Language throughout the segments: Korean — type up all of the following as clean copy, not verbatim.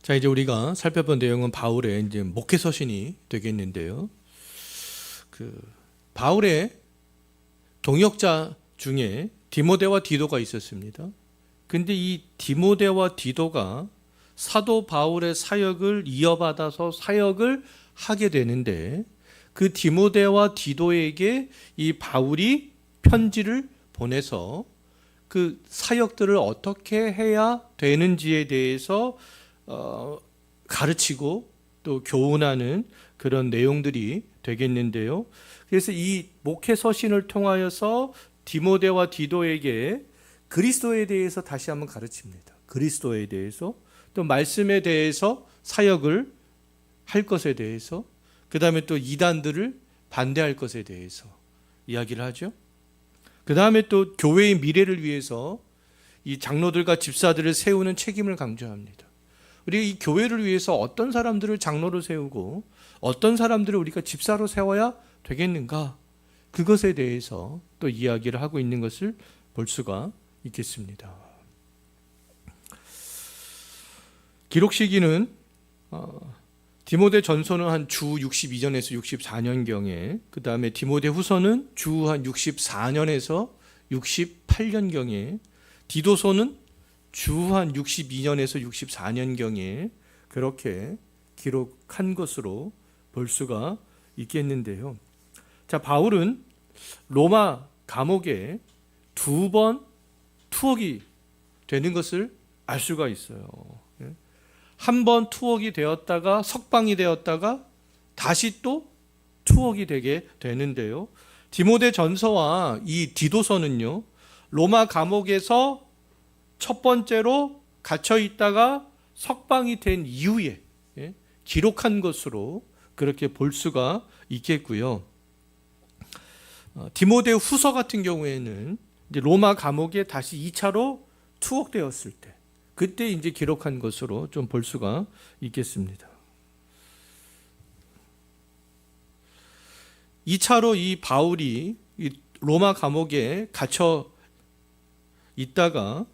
자, 이제 우리가 살펴본 내용은 바울의 이제 목회 서신이 되겠는데요. 바울의 동역자 중에 디모데와 디도가 있었습니다. 근데 이 디모데와 디도가 사도 바울의 사역을 이어받아서 사역을 하게 되는데, 그 디모데와 디도에게 이 바울이 편지를 보내서 그 사역들을 어떻게 해야 되는지에 대해서 가르치고 또 교훈하는 그런 내용들이 되겠는데요. 그래서 이 목회 서신을 통하여서 디모데와 디도에게 그리스도에 대해서 다시 한번 가르칩니다. 그리스도에 대해서, 또 말씀에 대해서, 사역을 할 것에 대해서, 그 다음에 또 이단들을 반대할 것에 대해서 이야기를 하죠. 그 다음에 또 교회의 미래를 위해서 이 장로들과 집사들을 세우는 책임을 강조합니다. 우리가 이 교회를 위해서 어떤 사람들을 장로로 세우고 어떤 사람들을 우리가 집사로 세워야 되겠는가, 그것에 대해서 또 이야기를 하고 있는 것을 볼 수가 있겠습니다. 기록 시기는 디모데 전서는 한 주 62년에서 64년경에, 그 다음에 디모데 후서는 주 한 64년에서 68년경에, 디도서는 주 한 62년에서 64년경에 그렇게 기록한 것으로 볼 수가 있겠는데요. 자, 바울은 로마 감옥에 2번 투옥이 되는 것을 알 수가 있어요. 한 번 투옥이 되었다가 석방이 되었다가 다시 또 투옥이 되게 되는데요. 디모데 전서와 이 디도서는요, 로마 감옥에서 첫 번째로 갇혀 있다가 석방이 된 이후에 기록한 것으로 그렇게 볼 수가 있겠고요. 디모데 후서 같은 경우에는 이제 로마 감옥에 다시 2차로 투옥되었을 때, 그때 이제 기록한 것으로 좀 볼 수가 있겠습니다. 2차로 이 바울이 로마 감옥에 갇혀 있다가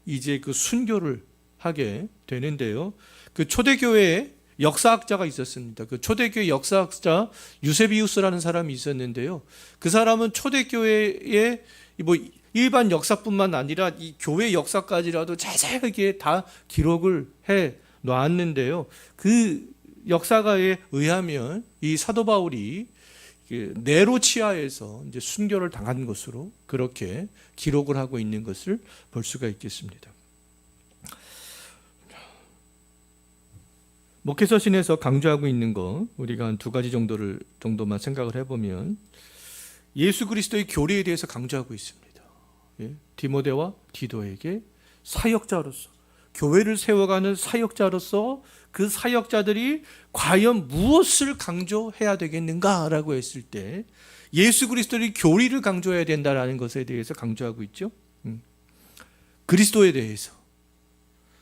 이제 그 순교를 하게 되는데요. 그 초대교회에 역사학자가 있었습니다. 그 초대교회 역사학자 유세비우스라는 사람이 있었는데요. 그 사람은 초대교회의 뭐 일반 역사뿐만 아니라 이 교회 역사까지라도 자세하게 다 기록을 해 놨는데요. 그 역사가에 의하면 이 사도 바울이 네로 치하에서 이제 순교를 당한 것으로 그렇게 기록을 하고 있는 것을 볼 수가 있겠습니다. 목회서신에서 강조하고 있는 거 우리가 한 2가지 정도만 생각을 해보면, 예수 그리스도의 교리에 대해서 강조하고 있습니다. 디모데와 디도에게 사역자로서, 교회를 세워가는 사역자로서 그 사역자들이 과연 무엇을 강조해야 되겠는가라고 했을 때 예수 그리스도의 교리를 강조해야 된다는 것에 대해서 강조하고 있죠. 그리스도에 대해서,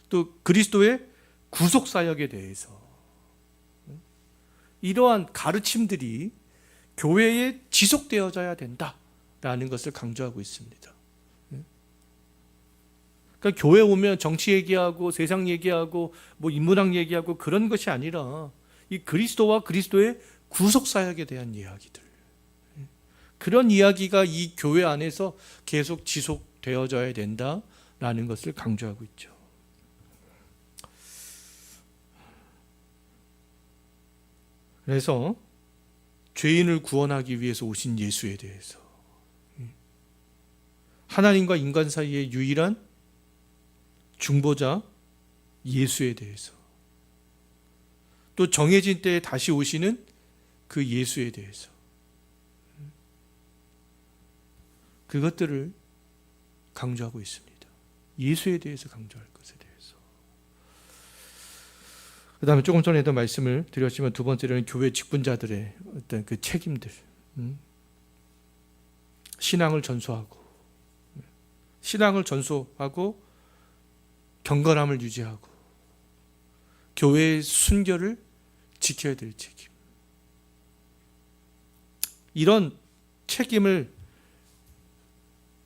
또 그리스도의 구속 사역에 대해서, 이러한 가르침들이 교회에 지속되어져야 된다라는 것을 강조하고 있습니다. 그러니까 교회 오면 정치 얘기하고 세상 얘기하고 뭐 인문학 얘기하고 그런 것이 아니라 이 그리스도와 그리스도의 구속 사역에 대한 이야기들, 그런 이야기가 이 교회 안에서 계속 지속되어져야 된다라는 것을 강조하고 있죠. 그래서 죄인을 구원하기 위해서 오신 예수에 대해서, 하나님과 인간 사이의 유일한 중보자 예수에 대해서, 또 정해진 때에 다시 오시는 그 예수에 대해서, 그것들을 강조하고 있습니다. 예수에 대해서 강조할 것에 대해서. 그 다음에 조금 전에도 말씀을 드렸지만, 2번째로는 교회 직분자들의 어떤 그 책임들, 신앙을 전수하고 경건함을 유지하고 교회의 순결을 지켜야 될 책임, 이런 책임을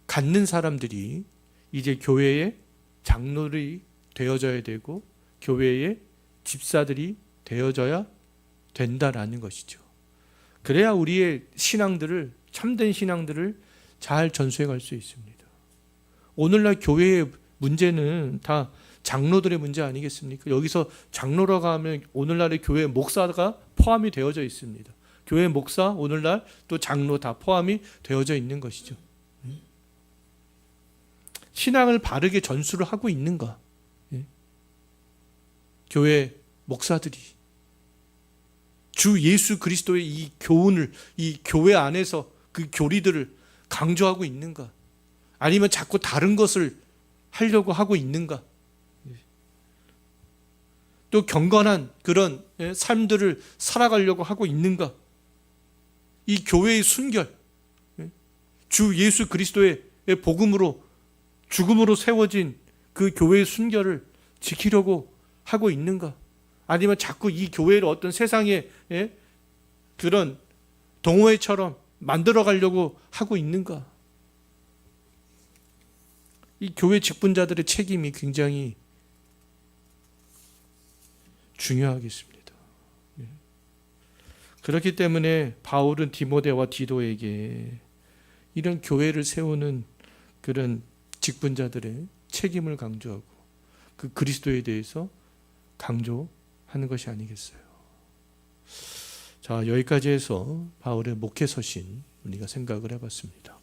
갖는 사람들이 이제 교회의 장로를 되어져야 되고 교회의 집사들이 되어져야 된다라는 것이죠. 그래야 우리의 신앙들을, 참된 신앙들을 잘 전수해 갈 수 있습니다. 오늘날 교회의 문제는 다 장로들의 문제 아니겠습니까? 여기서 장로라고 하면 오늘날의 교회 목사가 포함이 되어져 있습니다. 교회 목사, 오늘날 또 장로 다 포함이 되어져 있는 것이죠. 신앙을 바르게 전수를 하고 있는가? 교회 목사들이 주 예수 그리스도의 이 교훈을, 이 교회 안에서 그 교리들을 강조하고 있는가? 아니면 자꾸 다른 것을 하려고 하고 있는가? 또 경건한 그런 삶들을 살아가려고 하고 있는가? 이 교회의 순결, 주 예수 그리스도의 복음으로 죽음으로 세워진 그 교회의 순결을 지키려고 하고 있는가? 아니면 자꾸 이 교회를 어떤 세상의 그런 동호회처럼 만들어 가려고 하고 있는가? 이 교회 직분자들의 책임이 굉장히 중요하겠습니다. 그렇기 때문에 바울은 디모데와 디도에게 이런 교회를 세우는 그런 직분자들의 책임을 강조하고 그 그리스도에 대해서 강조하는 것이 아니겠어요. 자, 여기까지 해서 바울의 목회 서신 우리가 생각을 해봤습니다.